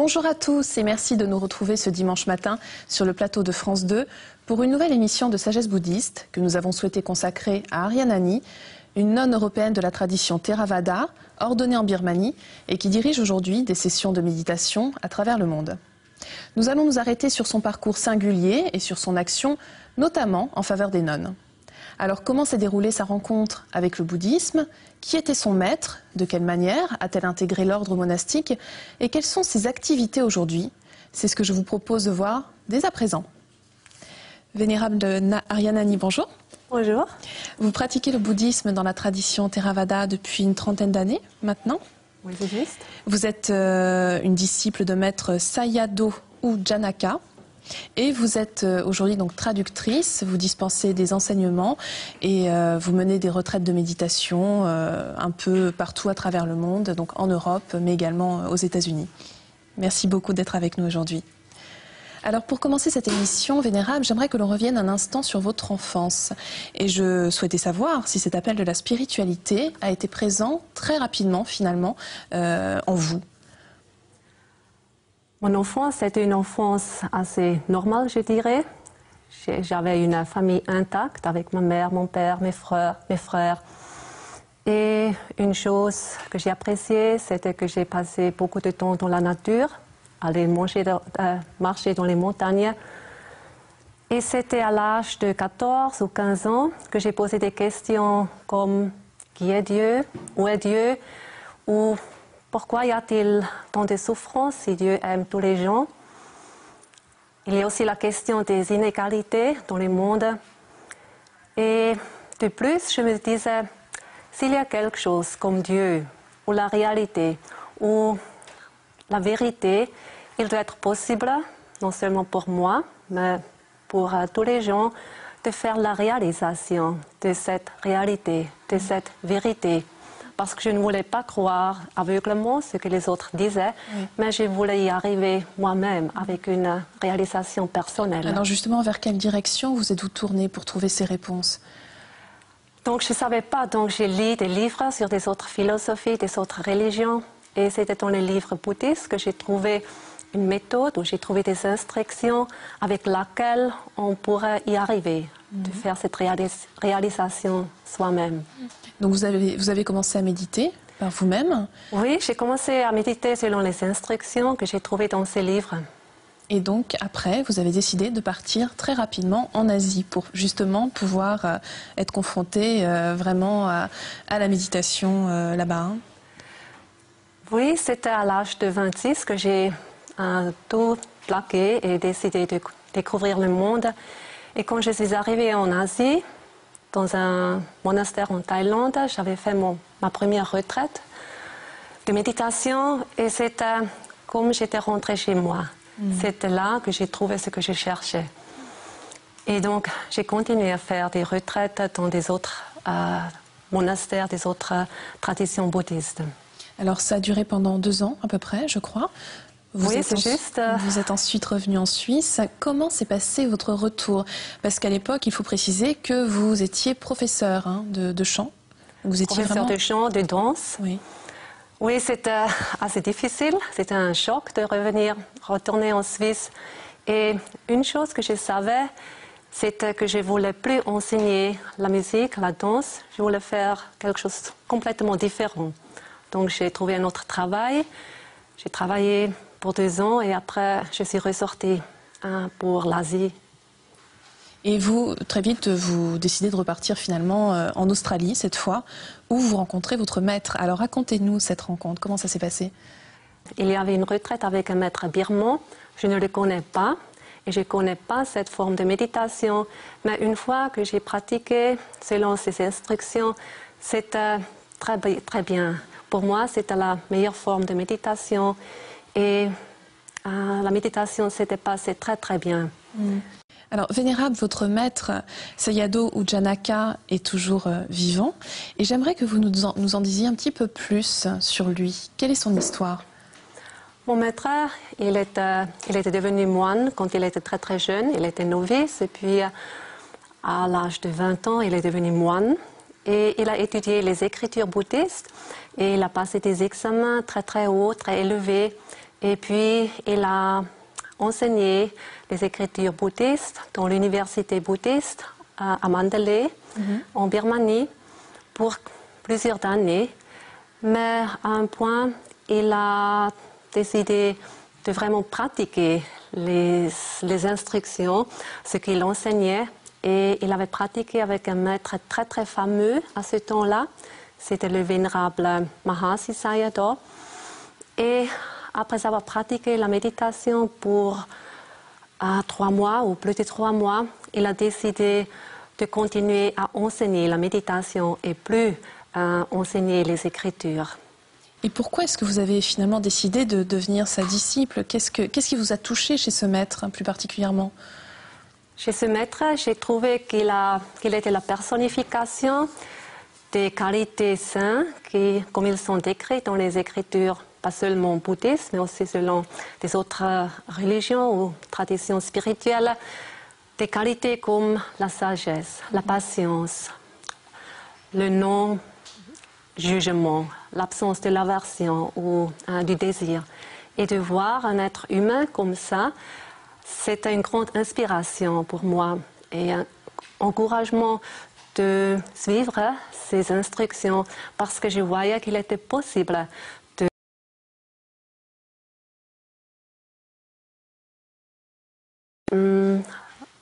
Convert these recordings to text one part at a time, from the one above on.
Bonjour à tous et merci de nous retrouver ce dimanche matin sur le plateau de France 2 pour une nouvelle émission de sagesse bouddhiste que nous avons souhaité consacrer à Arianani, une nonne européenne de la tradition Theravada, ordonnée en Birmanie et qui dirige aujourd'hui des sessions de méditation à travers le monde. Nous allons nous arrêter sur son parcours singulier et sur son action, notamment en faveur des nonnes. Alors comment s'est déroulée sa rencontre avec le bouddhisme? Qui était son maître? De quelle manière a-t-elle intégré l'ordre monastique? Et quelles sont ses activités aujourd'hui? C'est ce que je vous propose de voir dès à présent. Vénérable Arianani, bonjour. Bonjour. Vous pratiquez le bouddhisme dans la tradition Theravada depuis une trentaine d'années maintenant. Oui, c'est juste. Vous êtes une disciple de maître Sayadaw U Janaka. Et vous êtes aujourd'hui donc traductrice, vous dispensez des enseignements et vous menez des retraites de méditation un peu partout à travers le monde, donc en Europe, mais également aux États-Unis. Merci beaucoup d'être avec nous aujourd'hui. Alors pour commencer cette émission, Vénérable, j'aimerais que l'on revienne un instant sur votre enfance. Et je souhaitais savoir si cet appel de la spiritualité a été présent très rapidement finalement en vous. Mon enfance, c'était une enfance assez normale, je dirais. J'avais une famille intacte avec ma mère, mon père, mes frères. Et une chose que j'ai appréciée, c'était que j'ai passé beaucoup de temps dans la nature, aller marcher dans les montagnes. Et c'était à l'âge de 14 ou 15 ans que j'ai posé des questions comme « Qui est Dieu? Où est Dieu ?» ou pourquoi y a-t-il tant de souffrances si Dieu aime tous les gens? Il y a aussi la question des inégalités dans le monde. Et de plus, je me disais, s'il y a quelque chose comme Dieu, ou la réalité, ou la vérité, il doit être possible, non seulement pour moi, mais pour tous les gens, de faire la réalisation de cette réalité, de cette vérité. Parce que je ne voulais pas croire aveuglément ce que les autres disaient, mais je voulais y arriver moi-même avec une réalisation personnelle. Alors justement, vers quelle direction vous êtes-vous tournée pour trouver ces réponses? Donc je ne savais pas, donc j'ai lu des livres sur des autres philosophies, des autres religions, et c'était dans les livres bouddhistes que j'ai trouvé une méthode, où j'ai trouvé des instructions avec laquelle on pourrait y arriver, de faire cette réalisation soi-même. Donc vous avez commencé à méditer par vous-même? Oui, j'ai commencé à méditer selon les instructions que j'ai trouvées dans ces livres. Et donc après, vous avez décidé de partir très rapidement en Asie pour justement pouvoir être confronté vraiment à la méditation là-bas. Hein. Oui, c'était à l'âge de 26 que j'ai tout plaqué et décidé de découvrir le monde. Et quand je suis arrivée en Asie, dans un monastère en Thaïlande, j'avais fait ma première retraite de méditation et c'était comme j'étais rentrée chez moi. C'était là que j'ai trouvé ce que je cherchais. Et donc, j'ai continué à faire des retraites dans des autres monastères, des autres traditions bouddhistes. Alors, ça a duré pendant 2 ans à peu près, je crois. Oui, c'est juste. Vous êtes ensuite revenu en Suisse. Comment s'est passé votre retour? Parce qu'à l'époque, il faut préciser que vous étiez professeur de chant. Vous étiez professeur de chant, de danse. Oui. Oui, c'était assez difficile. C'était un choc de retourner en Suisse. Et une chose que je savais, c'était que je ne voulais plus enseigner la musique, la danse. Je voulais faire quelque chose de complètement différent. Donc j'ai trouvé un autre travail. J'ai travaillé pour 2 ans et après je suis ressortie pour l'Asie. Et vous, très vite, vous décidez de repartir finalement en Australie cette fois, où vous rencontrez votre maître. Alors racontez-nous cette rencontre, comment ça s'est passé? Il y avait une retraite avec un maître birman, je ne le connais pas et je ne connais pas cette forme de méditation, mais une fois que j'ai pratiqué selon ses instructions, c'était très bien. Pour moi, c'était la meilleure forme de méditation et la méditation s'était passée très bien. Alors, Vénérable, votre maître Sayadaw U Janaka est toujours vivant et j'aimerais que vous nous en disiez un petit peu plus sur lui. Quelle est son histoire? Mon maître, il était devenu moine quand il était très jeune. Il était novice et puis à l'âge de 20 ans, il est devenu moine. Et il a étudié les écritures bouddhistes et il a passé des examens très hauts, très élevés. Et puis, il a enseigné les écritures bouddhistes dans l'université bouddhiste à Mandalay, en Birmanie, pour plusieurs années. Mais à un point, il a décidé de vraiment pratiquer les instructions, ce qu'il enseignait. Et il avait pratiqué avec un maître très très fameux à ce temps-là. C'était le vénérable Mahasi Sayadaw. Et après avoir pratiqué la méditation pour 3 mois ou plus de 3 mois, il a décidé de continuer à enseigner la méditation et plus enseigner les écritures. Et pourquoi est-ce que vous avez finalement décidé de devenir sa disciple? Qu'est-ce qui vous a touché chez ce maître plus particulièrement? Chez ce maître, j'ai trouvé qu'il était la personnification des qualités saintes comme ils sont décrites dans les écritures, pas seulement bouddhistes, mais aussi selon des autres religions ou traditions spirituelles, des qualités comme la sagesse, la patience, le non-jugement, l'absence de l'aversion ou du désir. Et de voir un être humain comme ça, c'était une grande inspiration pour moi et un encouragement de suivre ces instructions parce que je voyais qu'il était possible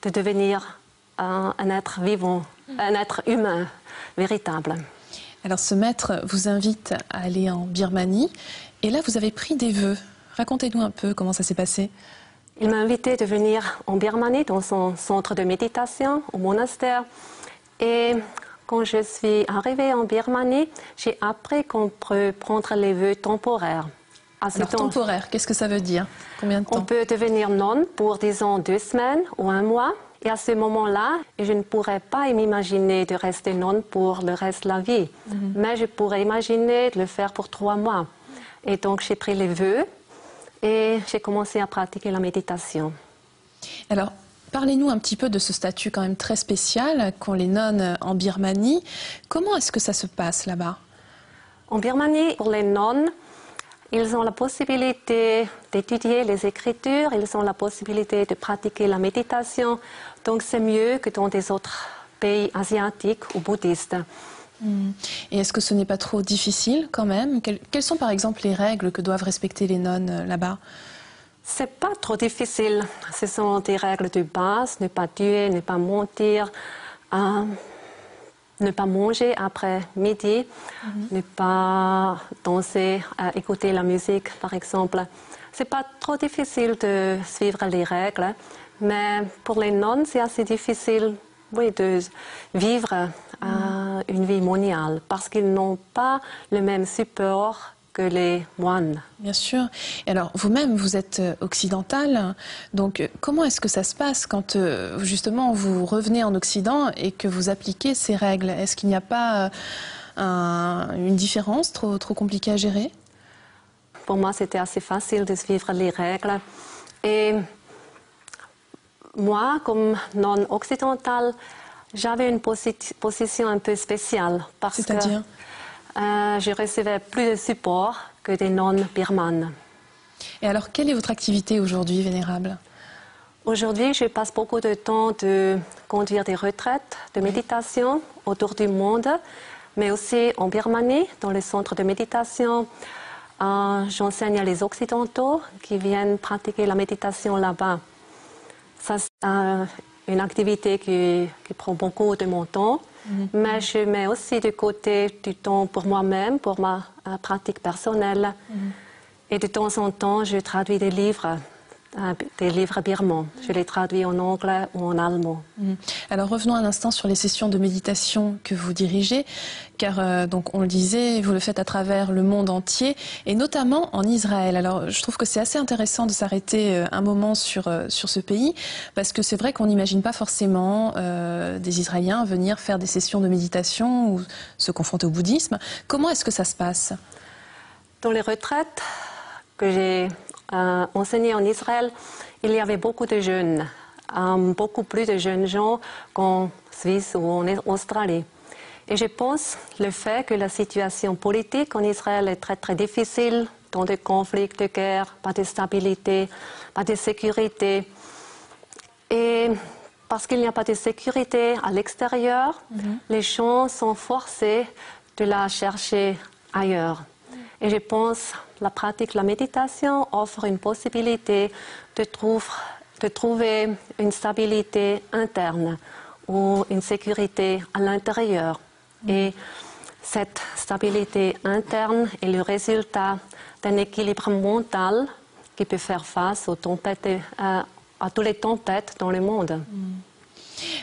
de devenir un être vivant, un être humain véritable. Alors ce maître vous invite à aller en Birmanie et là vous avez pris des vœux. Racontez-nous un peu comment ça s'est passé. Il m'a invité de venir en Birmanie dans son centre de méditation au monastère et quand je suis arrivée en Birmanie, j'ai appris qu'on peut prendre les vœux temporaires. Alors temporaire, qu'est-ce que ça veut dire? Combien de temps? On peut devenir nonne pour, disons, 2 semaines ou 1 mois. Et à ce moment-là, je ne pourrais pas m'imaginer de rester nonne pour le reste de la vie. Mais je pourrais imaginer de le faire pour 3 mois. Et donc j'ai pris les vœux et j'ai commencé à pratiquer la méditation. Alors, parlez-nous un petit peu de ce statut quand même très spécial qu'ont les nonnes en Birmanie. Comment est-ce que ça se passe là-bas? En Birmanie, pour les nonnes, ils ont la possibilité d'étudier les écritures, ils ont la possibilité de pratiquer la méditation. Donc c'est mieux que dans des autres pays asiatiques ou bouddhistes. Et est-ce que ce n'est pas trop difficile quand même? Quelles sont par exemple les règles que doivent respecter les nonnes là-bas? C'est pas trop difficile. Ce sont des règles de base, ne pas tuer, ne pas mentir, ne pas manger après midi, ne pas danser, écouter la musique par exemple. C'est pas trop difficile de suivre les règles, mais pour les nonnes c'est assez difficile, oui, de vivre une vie moniale parce qu'ils n'ont pas le même support que les moines. Bien sûr. Et alors, vous-même, vous êtes occidentale, donc comment est-ce que ça se passe quand justement vous revenez en Occident et que vous appliquez ces règles? Est-ce qu'il n'y a pas une différence trop compliquée à gérer? Pour moi, c'était assez facile de suivre les règles. Et moi, comme non occidentale, j'avais une position un peu spéciale parce que je recevais plus de support que des nonnes birmanes. Et alors, quelle est votre activité aujourd'hui, Vénérable? Aujourd'hui, je passe beaucoup de temps de conduire des retraites de méditation autour du monde, mais aussi en Birmanie, dans les centres de méditation. J'enseigne à les Occidentaux qui viennent pratiquer la méditation là-bas. Ça, c'est une activité qui prend beaucoup de mon temps, mais je mets aussi de côté du temps pour moi-même, pour ma pratique personnelle. Et de temps en temps, je traduis des livres birmans. Je les traduis en anglais ou en allemand. Alors revenons un instant sur les sessions de méditation que vous dirigez, car donc on le disait, vous le faites à travers le monde entier et notamment en Israël. Alors je trouve que c'est assez intéressant de s'arrêter un moment sur ce pays, parce que c'est vrai qu'on n'imagine pas forcément des Israéliens venir faire des sessions de méditation ou se confronter au bouddhisme. Comment est-ce que ça se passe? Dans les retraites que j'ai enseigné en Israël, il y avait beaucoup de jeunes, beaucoup plus de jeunes gens qu'en Suisse ou en Australie. Et je pense le fait que la situation politique en Israël est très très difficile dans des conflits de guerre, pas de stabilité, pas de sécurité. Et parce qu'il n'y a pas de sécurité à l'extérieur, les gens sont forcés de la chercher ailleurs. Et je pense que la pratique de la méditation offre une possibilité de trouver une stabilité interne ou une sécurité à l'intérieur. Et cette stabilité interne est le résultat d'un équilibre mental qui peut faire face aux tempêtes, à toutes les tempêtes dans le monde.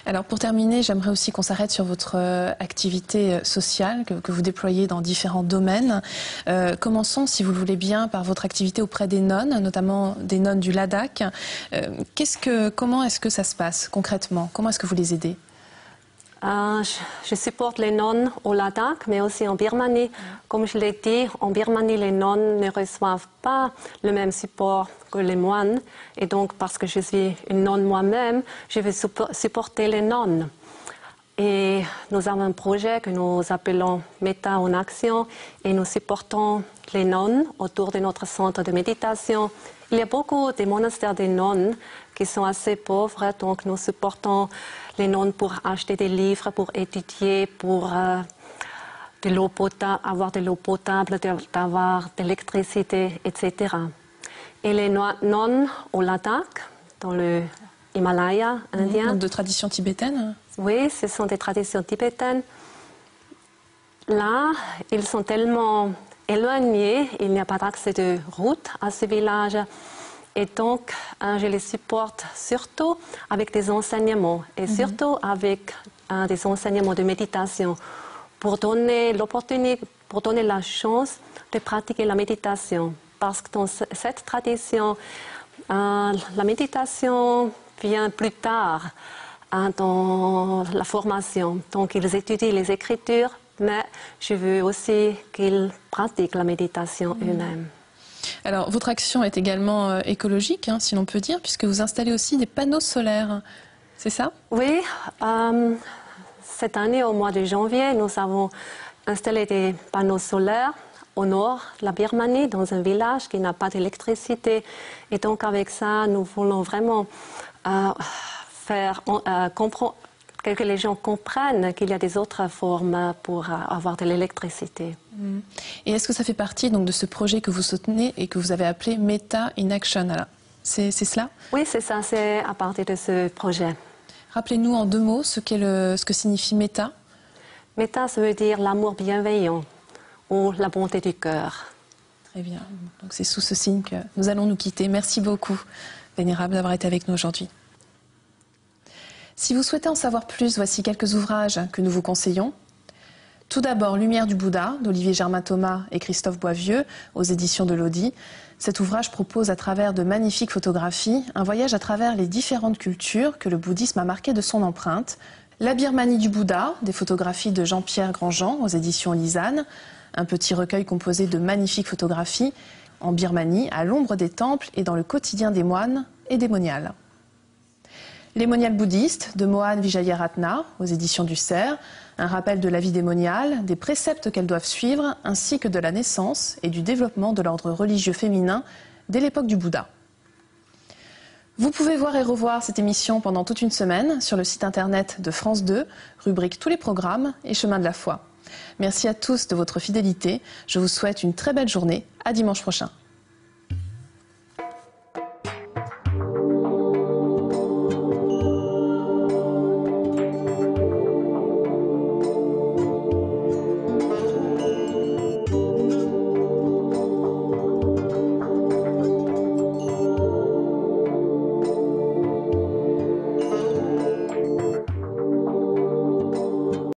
Alors pour terminer, j'aimerais aussi qu'on s'arrête sur votre activité sociale que vous déployez dans différents domaines. Commençons, si vous le voulez bien, par votre activité auprès des nonnes, notamment des nonnes du Ladakh. Comment est-ce que ça se passe concrètement? Comment est-ce que vous les aidez? Je supporte les nonnes au Ladakh, mais aussi en Birmanie. Comme je l'ai dit, en Birmanie, les nonnes ne reçoivent pas le même support que les moines. Et donc, parce que je suis une nonne moi-même, je vais supporter les nonnes. Et nous avons un projet que nous appelons Metta en action et nous supportons les nonnes autour de notre centre de méditation. Il y a beaucoup de monastères de nonnes qui sont assez pauvres, donc nous supportons les nonnes pour acheter des livres, pour étudier, pour avoir de l'eau potable, d'avoir de l'électricité, etc. Et les nonnes au Ladakh, dans le Himalaya indien. De tradition tibétaine? Oui, ce sont des traditions tibétaines. Là, ils sont tellement éloignés, il n'y a pas d'accès de route à ce village. Et donc, je les supporte surtout avec des enseignements et surtout avec des enseignements de méditation pour donner l'opportunité, pour donner la chance de pratiquer la méditation. Parce que dans cette tradition, la méditation vient plus tard dans la formation. Donc, ils étudient les écritures, mais je veux aussi qu'ils pratiquent la méditation eux-mêmes. Alors, votre action est également écologique, si l'on peut dire, puisque vous installez aussi des panneaux solaires. C'est ça? Oui. Cette année, au mois de janvier, nous avons installé des panneaux solaires au nord de la Birmanie, dans un village qui n'a pas d'électricité. Et donc, avec ça, nous voulons vraiment faire comprendre que les gens comprennent qu'il y a des autres formes pour avoir de l'électricité. Et est-ce que ça fait partie donc, de ce projet que vous soutenez et que vous avez appelé Metta in Action? C'est cela? Oui, c'est ça, c'est à partir de ce projet. Rappelez-nous en 2 mots ce que signifie Metta. Metta, ça veut dire l'amour bienveillant ou la bonté du cœur. Très bien. Donc c'est sous ce signe que nous allons nous quitter. Merci beaucoup, Vénérable, d'avoir été avec nous aujourd'hui. Si vous souhaitez en savoir plus, voici quelques ouvrages que nous vous conseillons. Tout d'abord, Lumière du Bouddha, d'Olivier Germain-Thomas et Christophe Boisvieux, aux éditions de l'Audi. Cet ouvrage propose, à travers de magnifiques photographies, un voyage à travers les différentes cultures que le bouddhisme a marquées de son empreinte. La Birmanie du Bouddha, des photographies de Jean-Pierre Grandjean, aux éditions Lisane. Un petit recueil composé de magnifiques photographies en Birmanie, à l'ombre des temples et dans le quotidien des moines et des moniales. Les moniales bouddhistes de Mohan Vijayaratna, aux éditions du Cerf, un rappel de la vie des moniales, des préceptes qu'elles doivent suivre, ainsi que de la naissance et du développement de l'ordre religieux féminin dès l'époque du Bouddha. Vous pouvez voir et revoir cette émission pendant toute une semaine sur le site internet de France 2, rubrique Tous les programmes et Chemin de la foi. Merci à tous de votre fidélité. Je vous souhaite une très belle journée. À dimanche prochain.